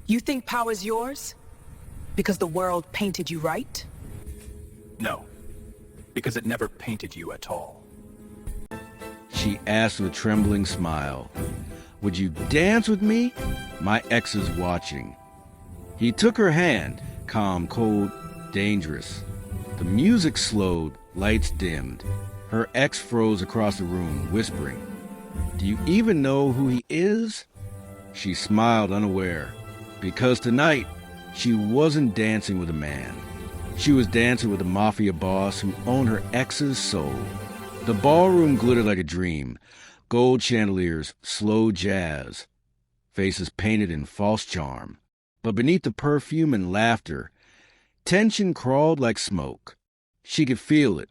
You think power's yours? Because the world painted you right? No, because it never painted you at all. She asked with a trembling smile. Would you dance with me? My ex is watching. He took her hand, calm, cold, dangerous. The music slowed, lights dimmed. Her ex froze across the room, whispering, Do you even know who he is? She smiled, unaware, because tonight she wasn't dancing with a man. She was dancing with a Mafia boss who owned her ex's soul. The ballroom glittered like a dream. Gold chandeliers, slow jazz. Faces painted in false charm. But beneath the perfume and laughter, tension crawled like smoke. She could feel it.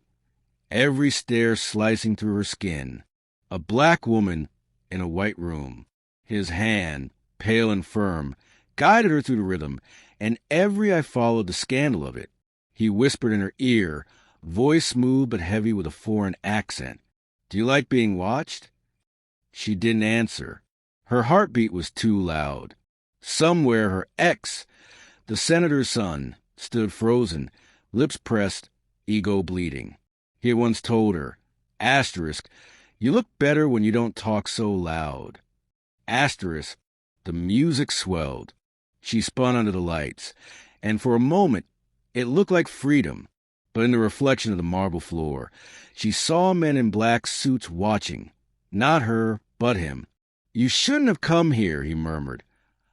Every stare slicing through her skin. A black woman in a white room. His hand, pale and firm, guided her through the rhythm, and every eye followed the scandal of it. He whispered in her ear, voice smooth but heavy with a foreign accent. Do you like being watched? She didn't answer. Her heartbeat was too loud. Somewhere her ex, the senator's son, stood frozen, lips pressed, ego bleeding. He had once told her, asterisk, you look better when you don't talk so loud. Asterisk, the music swelled. She spun under the lights, and for a moment it looked like freedom. But in the reflection of the marble floor, she saw men in black suits watching. Not her, but him. You shouldn't have come here, he murmured,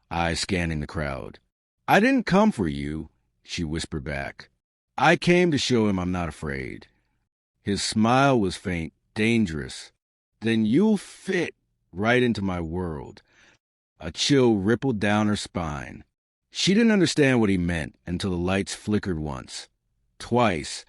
eyes scanning the crowd. I didn't come for you, she whispered back. I came to show him I'm not afraid. His smile was faint, dangerous. Then you'll fit right into my world. A chill rippled down her spine. She didn't understand what he meant until the lights flickered once, twice,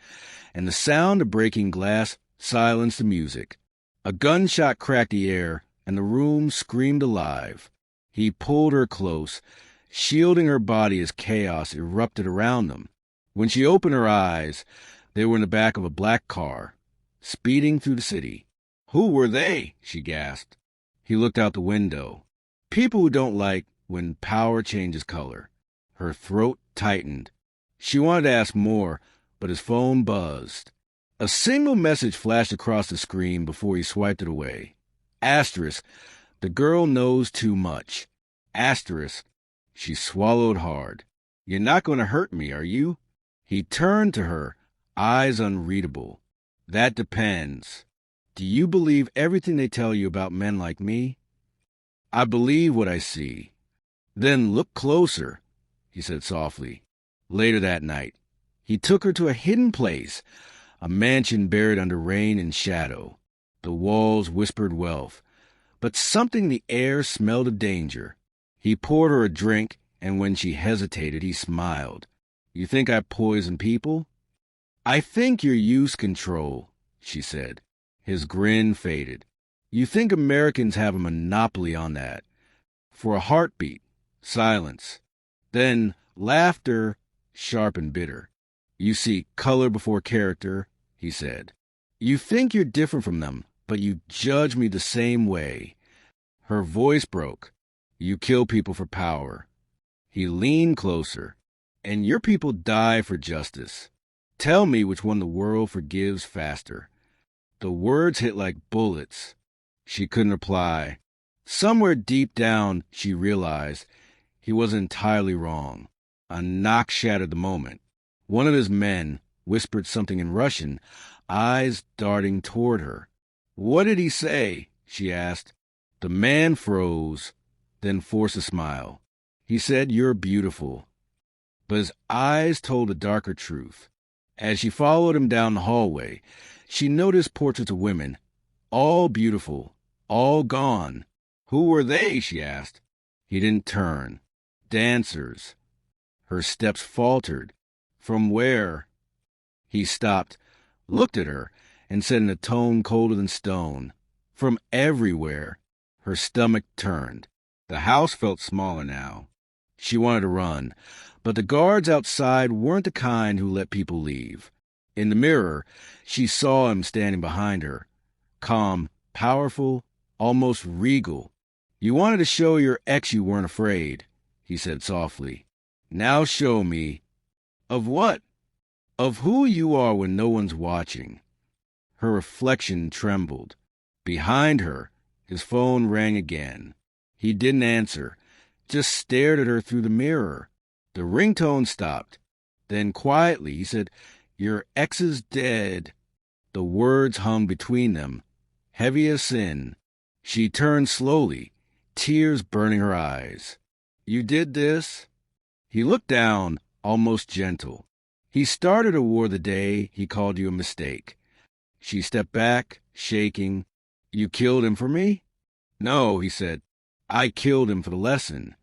and the sound of breaking glass silenced the music. A gunshot cracked the air, and the room screamed alive. He pulled her close, shielding her body as chaos erupted around them. When she opened her eyes, they were in the back of a black car, speeding through the city. Who were they? She gasped. He looked out the window. People who don't like when power changes color. Her throat tightened. She wanted to ask more, but his phone buzzed. A single message flashed across the screen before he swiped it away. Asterisk, the girl knows too much. Asterisk, she swallowed hard. You're not going to hurt me, are you? He turned to her, eyes unreadable. That depends. Do you believe everything they tell you about men like me? I believe what I see. Then look closer, he said softly. Later that night, he took her to a hidden place, a mansion buried under rain and shadow. The walls whispered wealth, but something in the air smelled of danger. He poured her a drink, and when she hesitated, he smiled. You think I poison people? I think your use control, she said. His grin faded. You think Americans have a monopoly on that. For a heartbeat, silence. Then laughter, sharp and bitter. You see color before character, he said. You think you're different from them, but you judge me the same way. Her voice broke. You kill people for power. He leaned closer. And your people die for justice. Tell me which one the world forgives faster. The words hit like bullets. She couldn't reply. Somewhere deep down, she realized he wasn't entirely wrong. A knock shattered the moment. One of his men whispered something in Russian, eyes darting toward her. What did he say? She asked. The man froze, then forced a smile. He said, You're beautiful. But his eyes told a darker truth. As she followed him down the hallway, she noticed portraits of women, all beautiful, all gone. Who were they? She asked. He didn't turn. Dancers. Her steps faltered. From where? He stopped, looked at her, and said in a tone colder than stone, From everywhere. Her stomach turned. The house felt smaller now. She wanted to run, but the guards outside weren't the kind who let people leave. In the mirror, she saw him standing behind her, calm, powerful, almost regal. You wanted to show your ex you weren't afraid. he said softly. Now show me. Of what? Of who you are when no one's watching. Her reflection trembled. Behind her, his phone rang again. He didn't answer, just stared at her through the mirror. The ringtone stopped. Then quietly he said, "Your ex is dead." The words hummed between them, heavy as sin. She turned slowly, tears burning her eyes. "You did this?" He looked down, almost gentle. "He started a war the day he called you a mistake." She stepped back, shaking. "You killed him for me?" "No," he said. "I killed him for the lesson."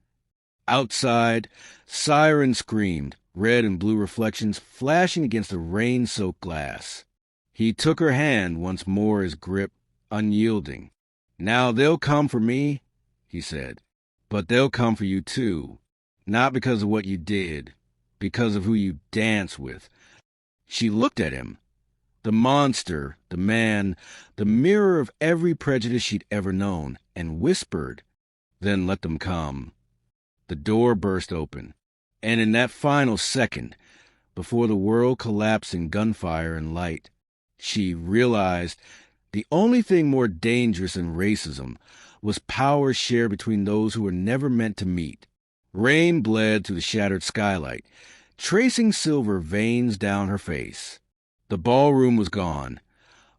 Outside, sirens screamed, red and blue reflections flashing against the rain-soaked glass. He took her hand once more, his grip unyielding. "Now they'll come for me," he said, "but they'll come for you too. Not because of what you did, because of who you dance with." She looked at him. The monster, the man, the mirror of every prejudice she'd ever known, and whispered, "Then let them come." The door burst open, and in that final second, before the world collapsed in gunfire and light, she realized the only thing more dangerous than racism was power shared between those who were never meant to meet. Rain bled through the shattered skylight, tracing silver veins down her face. The ballroom was gone.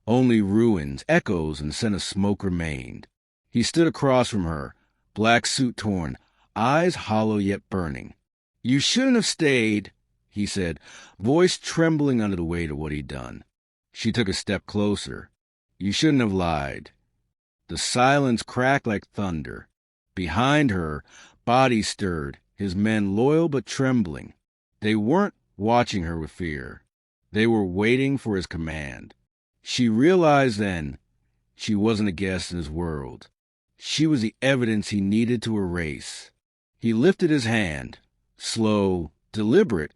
Only ruins, echoes, and scent of smoke remained. He stood across from her, black suit torn, eyes hollow yet burning. "You shouldn't have stayed," he said, voice trembling under the weight of what he'd done. She took a step closer. "You shouldn't have lied." The silence cracked like thunder. Behind her, bodies stirred, his men loyal but trembling. They weren't watching her with fear. They were waiting for his command. She realized then she wasn't a guest in his world. She was the evidence he needed to erase. He lifted his hand, slow, deliberate,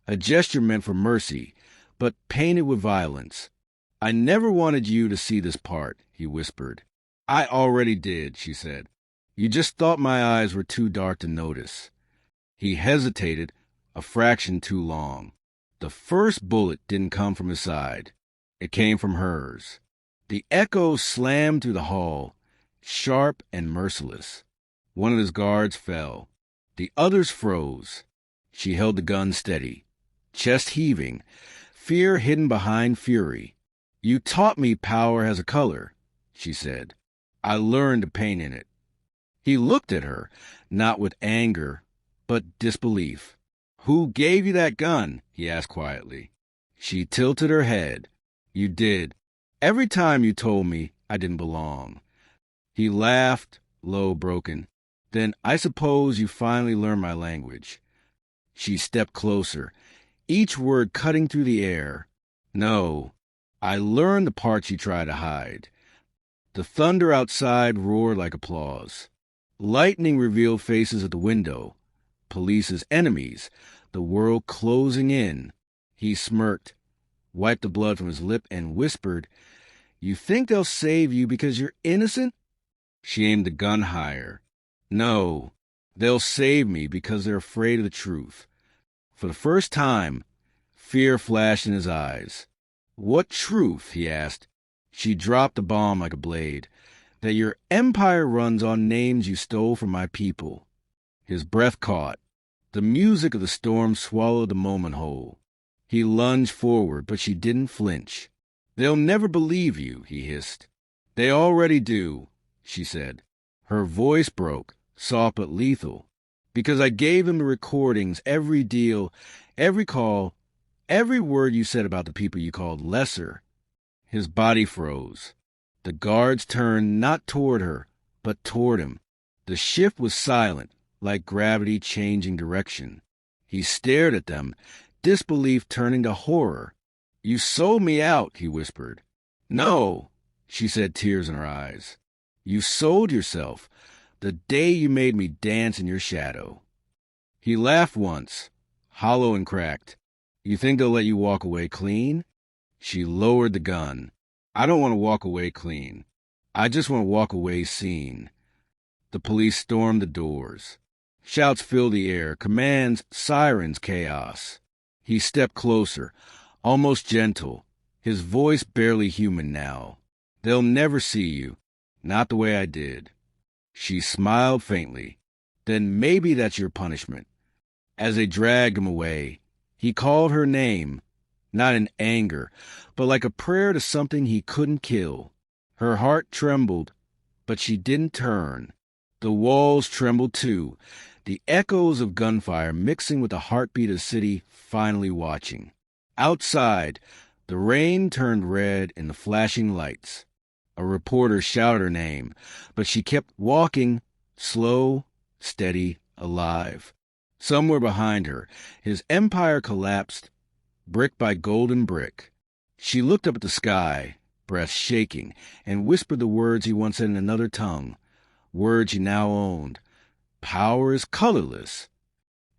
a gesture meant for mercy, but painted with violence. "I never wanted you to see this part," he whispered. "I already did," she said. "You just thought my eyes were too dark to notice." He hesitated, a fraction too long. The first bullet didn't come from his side. It came from hers. The echoes slammed through the hall, sharp and merciless. One of his guards fell. The others froze. She held the gun steady, chest heaving, fear hidden behind fury. "You taught me power has a color," she said. "I learned the pain in it." He looked at her, not with anger, but disbelief. "Who gave you that gun?" he asked quietly. She tilted her head. "You did. Every time you told me I didn't belong." He laughed, low, broken. "Then I suppose you finally learned my language." She stepped closer, each word cutting through the air. "No, I learned the parts you try to hide." The thunder outside roared like applause. Lightning revealed faces at the window. Police's enemies, the world closing in. He smirked, wiped the blood from his lip, and whispered, "You think they'll save you because you're innocent?" She aimed the gun higher. "No, they'll save me because they're afraid of the truth." For the first time, fear flashed in his eyes. "What truth?" he asked. She dropped the bomb like a blade. "That your empire runs on names you stole from my people." His breath caught. The music of the storm swallowed the moment whole. He lunged forward, but she didn't flinch. "They'll never believe you," he hissed. "They already do," she said. Her voice broke, soft but lethal. "Because I gave them the recordings, every deal, every call, every word you said about the people you called lesser." His body froze. The guards turned not toward her, but toward him. The shift was silent, like gravity changing direction. He stared at them, disbelief turning to horror. "You sold me out," he whispered. "No," she said, tears in her eyes. "You sold yourself the day you made me dance in your shadow." He laughed once, hollow and cracked. "You think they'll let you walk away clean?" She lowered the gun. "I don't want to walk away clean. I just want to walk away seen." The police stormed the doors. Shouts fill the air, commands, sirens, chaos. He stepped closer, almost gentle, his voice barely human now. They'll never see you, not the way I did. She smiled faintly. Then maybe that's your punishment. As they dragged him away, he called her name, not in anger, but like a prayer to something he couldn't kill. Her heart trembled, but she didn't turn. The walls trembled too, the echoes of gunfire mixing with the heartbeat of the city finally watching. Outside, the rain turned red in the flashing lights. A reporter shouted her name, but she kept walking, slow, steady, alive. Somewhere behind her, his empire collapsed, brick by golden brick. She looked up at the sky, breath shaking, and whispered the words he once said in another tongue, words he now owned. Power is colorless.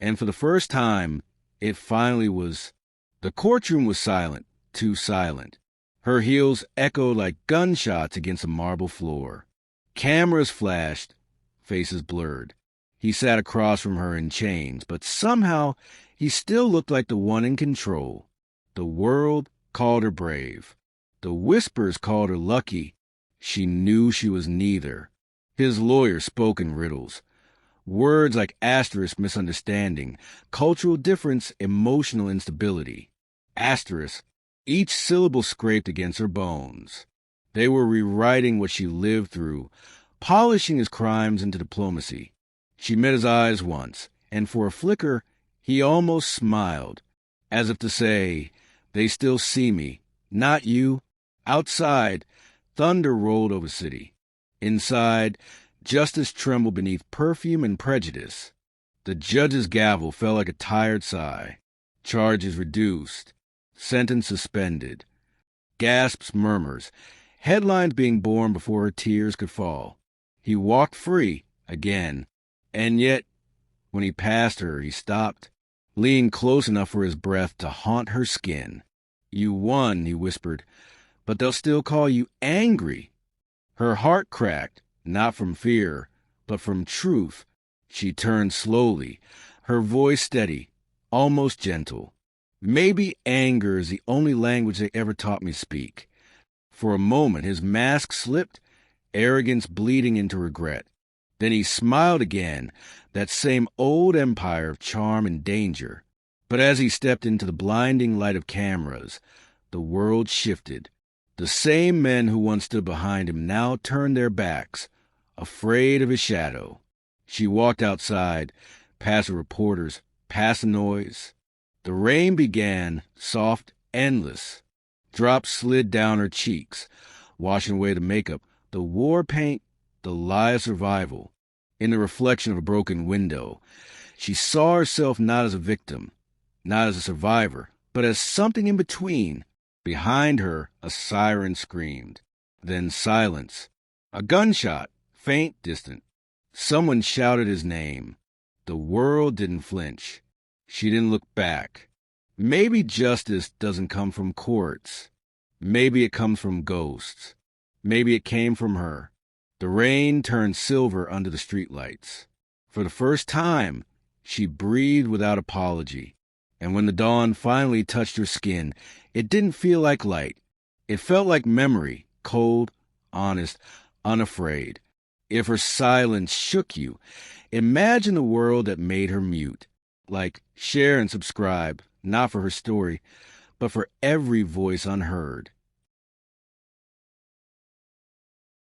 And for the first time, it finally was. The courtroom was silent, too silent. Her heels echoed like gunshots against a marble floor. Cameras flashed, faces blurred. He sat across from her in chains, but somehow he still looked like the one in control. The world called her brave. The whispers called her lucky. She knew she was neither. His lawyer spoke in riddles. Words like asterisk misunderstanding, cultural difference, emotional instability. Asterisk, each syllable scraped against her bones. They were rewriting what she lived through, polishing his crimes into diplomacy. She met his eyes once, and for a flicker, he almost smiled, as if to say, they still see me, not you. Outside, thunder rolled over the city. Inside, justice trembled beneath perfume and prejudice. The judge's gavel fell like a tired sigh. Charges reduced. Sentence suspended. Gasps, murmurs. Headlines being born before her tears could fall. He walked free, again. And yet, when he passed her, he stopped, leaned close enough for his breath to haunt her skin. You won, he whispered, but they'll still call you angry. Her heart cracked, not from fear, but from truth. She turned slowly, her voice steady, almost gentle. Maybe anger is the only language they ever taught me to speak. For a moment, his mask slipped, arrogance bleeding into regret. Then he smiled again, that same old empire of charm and danger. But as he stepped into the blinding light of cameras, the world shifted. The same men who once stood behind him now turned their backs, afraid of his shadow. She walked outside, past the reporters, past the noise. The rain began, soft, endless. Drops slid down her cheeks, washing away the makeup, the war paint, the lie of survival. In the reflection of a broken window, she saw herself not as a victim, not as a survivor, but as something in between. Behind her, a siren screamed. Then silence. A gunshot, faint, distant. Someone shouted his name. The world didn't flinch. She didn't look back. Maybe justice doesn't come from courts. Maybe it comes from ghosts. Maybe it came from her. The rain turned silver under the streetlights. For the first time, she breathed without apology. And when the dawn finally touched her skin, it didn't feel like light. It felt like memory, cold, honest, unafraid. If her silence shook you, imagine the world that made her mute. Like, share and subscribe, not for her story, but for every voice unheard.